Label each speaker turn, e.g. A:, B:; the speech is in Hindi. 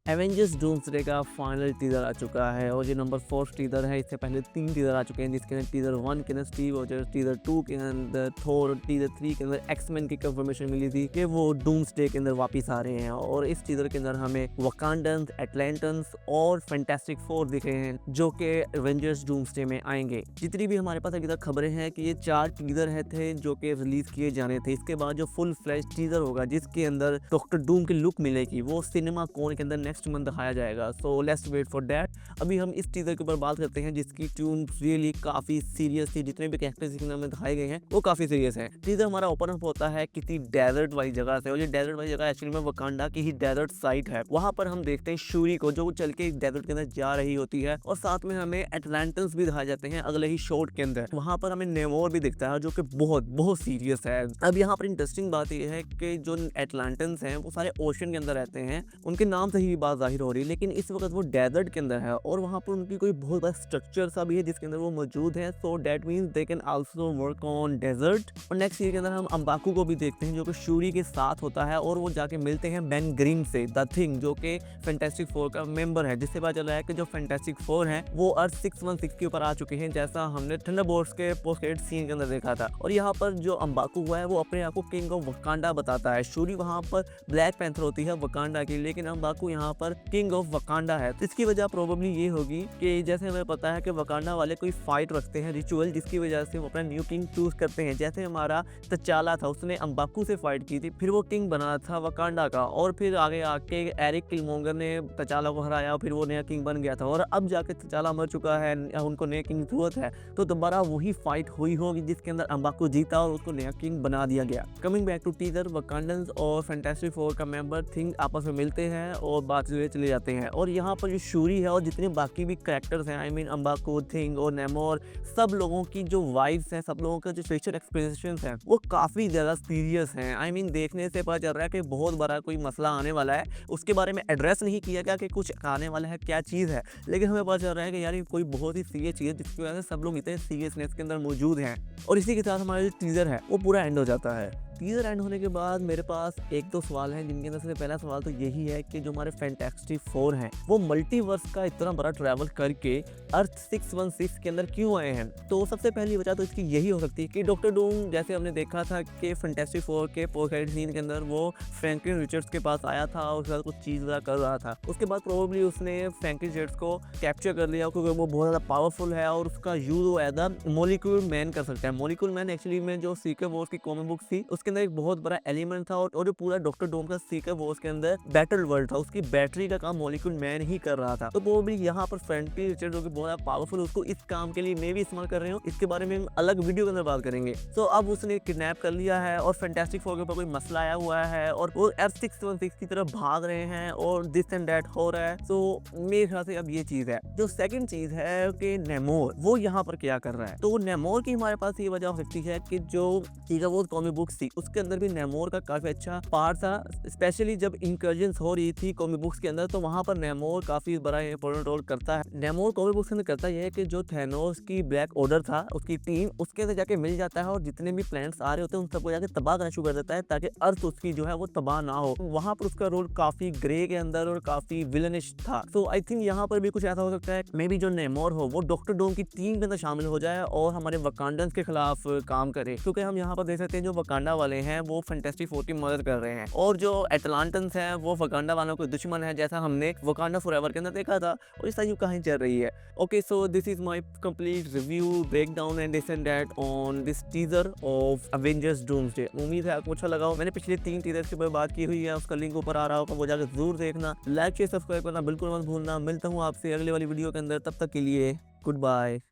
A: एवेंजर्स डूम्सडे का फाइनल टीजर आ चुका है और ये नंबर 4 टीजर है। इससे पहले 3 टीजर आ चुके हैं, जिसके अंदर टीजर 1 के अंदर स्टीव रॉजर्स, टीजर 2 के अंदर थोर, टीजर 3 के अंदर एक्समैन की कंफर्मेशन मिली थी कि वो डूम्सडे के अंदर वापस आ रहे हैं। और इस टीजर के अंदर हमें वकांडन्स, एटलांटन्स और फैंटास्टिक फोर दिखे हैं जो कि एवेंजर्स डूम्सडे में आएंगे। जितनी भी हमारे पास अभी तक खबरें हैं कि ये 4 टीजर है थे जो कि रिलीज किए जाने थे। इसके बाद जो फुल फ्लैश टीजर होगा जिसके अंदर डॉक्टर डूम की लुक मिलेगी, वो सिनेमा कोन के अंदर नेक्स्ट मंथ दिखाया जाएगा। So let's wait for that. अभी हम इस टीजर के ऊपर बात करते हैं जिसकी ट्यून रियली काफी सीरियस थी। जितने भी कैरेक्टर्स इसके अंदर दिखाए गए हैं वो काफी सीरियस है। टीजर हमारा ओपन अप होता है किसी डेजर्ट वाली जगह से, और ये डेजर्ट वाली जगह एक्चुअली में वकांडा की ही डेजर्ट साइट है। वहां पर हम देखते हैं शूरी को जो चल के डेजर्ट के अंदर जा रही होती है, और साथ में हमें एटलांटन्स भी दिखाए जाते हैं अगले ही शॉट के अंदर। वहां पर हमें नेमोर भी दिखता है जो कि बहुत बहुत सीरियस है। अब यहाँ पर इंटरेस्टिंग बात यह है कि जो एटलांटन्स हैं वो सारे ओशन के अंदर रहते हैं, उनके नाम से ही बात जाहिर हो रही है, लेकिन इस वक्त वो डेजर्ट के अंदर है और वहां पर उनकी कोई बहुत बड़ा स्ट्रक्चर सा भी है जिसके अंदर वो मौजूद है। So that means they can also work on desert. और नेक्स्ट ईयर के अंदर हम अंबाकू को भी देखते हैं जो कि शूरी के साथ होता है, और वो जाके मिलते हैं बेन ग्रीन से, द थिंग, जो कि फैंटास्टिक फोर का मेंबर है, जिससे पता चला है कि जो फैंटास्टिक फोर है वो अर्थ 616 के ऊपर आ चुके हैं, जैसा हमने थंडरबोल्ट्स के पोस्ट क्रेडिट सीन के अंदर देखा था। और यहाँ पर जो अंबाकू हुआ है वो अपने आप को किंग ऑफ वकांडा बताता है। शूरी वहाँ पर ब्लैक पैंथर होती है वकांडा की, लेकिन अंबाकू यहाँ पर किंग ऑफ वकांडा है। तो इसकी वजह प्रोबेबली ये होगी कि जैसे हमें पता है कि वकांडा वाले कोई फाइट रखते हैं, रिचुअल, जिसकी वजह से वो अपना न्यू किंग चूज करते हैं। जैसे हमारा तचाला था, उसने अंबाकू से फाइट की थी, फिर वो किंग बना था वकांडा का, और फिर आगे आके एरिक किलमोंगर ने तचाला को हराया, फिर वो नया किंग बन गया था। और अब जाके तचाला मर चुका है, उनको नया किंग जरूरत है, तो दोबारा वही फाइट हुई होगी जिसके अंदर अंबाकू जीता और उसको नया किंग बना दिया गया। कमिंग बैक टू टीजर, वकांडन्स और फैंटास्टिक फोर का मेंबर थिंग आपस में मिलते हैं और बात चले जाते हैं। और यहाँ पर जो शूरी है और जितने बाकी भी कैरेक्टर्स हैं, आई मीन अंबाकू, थिंग और नेमोर, सब लोगों की जो वाइब्स हैं, सब लोगों का जो फेशियल एक्सप्रेशंस हैं वो काफ़ी ज़्यादा सीरियस हैं। आई मीन देखने से पता चल रहा है कि बहुत बड़ा कोई मसला आने वाला है। उसके बारे में एड्रेस नहीं किया गया कि कुछ आने वाला है, क्या चीज़ है, लेकिन हमें पता चल रहा है कि यार ये कोई बहुत ही सीरियस चीज़ है जिसकी वजह से सब लोग इतने सीरियसनेस के अंदर मौजूद हैं। और इसी के साथ हमारा जो टीजर है वो पूरा एंड हो जाता है। टीजर एंड होने के बाद मेरे पास एक दो सवाल हैं, जिनके अंदर से पहला सवाल तो यही है कि जो हमारे फैंटास्टिक फोर हैं वो मल्टीवर्स का इतना बड़ा ट्रैवल करके अर्थ 616 के अंदर क्यों आए हैं। तो सबसे पहली वजह तो इसकी यही हो सकती है कि डॉक्टर डूम, जैसे हमने देखा था कि फैंटास्टिक फोर के पोस्ट क्रेडिट सीन के अंदर वो फ्रैंकलिन रिचर्ड्स के पास आया था और उसके साथ कुछ चीज़ कर रहा था। उसके बाद प्रोबेबली उसने फ्रैंकलिन रिचर्ड्स को कैप्चर कर लिया क्योंकि वो बहुत ज़्यादा पावरफुल है और उसका यूज वो एज अ मॉलिक्यूल मैन कर सकता है। मॉलिक्यूल मैन एक्चुअली में जो सीक्रेट वॉर्स की कॉमिक बुक थी उसके अंदर एक बहुत बड़ा एलिमेंट था, और जो पूरा डॉक्टर डूम का सीक्रेट वॉर्स के अंदर बैटल वर्ल्ड था, उसकी बैटरी का काम मॉलिक्यूल मैन ही कर रहा था। तो वो भी यहाँ पर फ्रैंकलिन रिचर्ड्स जो कि बहुत पावरफुल, उसको इस काम के लिए मैं भी इस्तेमाल कर रहे हूँ, इसके बारे में हम अलग वीडियो के अंदर बात करेंगे। तो अब उसने किडनैप कर लिया है और फैंटास्टिक फोर के ऊपर कोई मसला आया हुआ है और वो अर्थ 616 की तरफ भाग रहे हैं और दिस एंड दैट हो रहा है। तो मेरे ख्याल से अब ये चीज है। जो सेकंड चीज है कि नेमोर वो यहाँ पर क्या कर रहा है। तो नेमोर की हमारे पास ये वजह हो सकती है कि जो वो कॉमिक बुक्स थी उसके अंदर भी नेमोर का काफी अच्छा पार्ट था, स्पेशली जब इंकर्जन्स हो रही थी कॉमिक बुक्स के अंदर, तो वहां पर नेमोर काफी बड़ा इंपॉर्टेंट रोल करता है। नेमोर कॉमिक बुक्स के अंदर करता यह है कि जो थैनोस की ब्लैक ऑर्डर था उसकी टीम उसके अंदर जाके मिल जाता है और जितने भी प्लैनेट्स आ रहे होते हैं उन सबको जाके तबाह करना शुरू कर देता है ताकि अर्थ उसकी जो है वो तबाह ना हो। वहां पर उसका रोल काफी ग्रे के अंदर और काफी विलनिश था। तो आई थिंक यहाँ पर भी कुछ ऐसा हो सकता है, मे बी जो नेमोर हो वो डॉक्टर डूम की टीम के अंदर शामिल हो जाए और हमारे वकांडन्स के खिलाफ काम करे, क्योंकि हम यहाँ पर देख सकते हैं जो वकांडा वाले हैं वो फैंटास्टिक फोर की मदद कर रहे हैं और जो एटलांटन्स हैं वो वकांडा वालों के दुश्मन है, जैसा हमने वकांडा फॉरएवर के अंदर देखा था। और इस तरह की कहानी चल रही है। Okay, so this is my complete review, breakdown and this and that on this teaser of Avengers doomsday. उम्मीद है आपको अच्छा लगा हो। मैंने पिछले 3 टीजर्स के ऊपर बात की हुई है, उसका लिंक ऊपर आ रहा होगा, वो जाकर जरूर देखना। लाइक शेयर सब्सक्राइब करना बिल्कुल मत भूलना। मिलता हूँ आपसे अगले वाली वीडियो के अंदर, तब तक के लिए गुड बाय।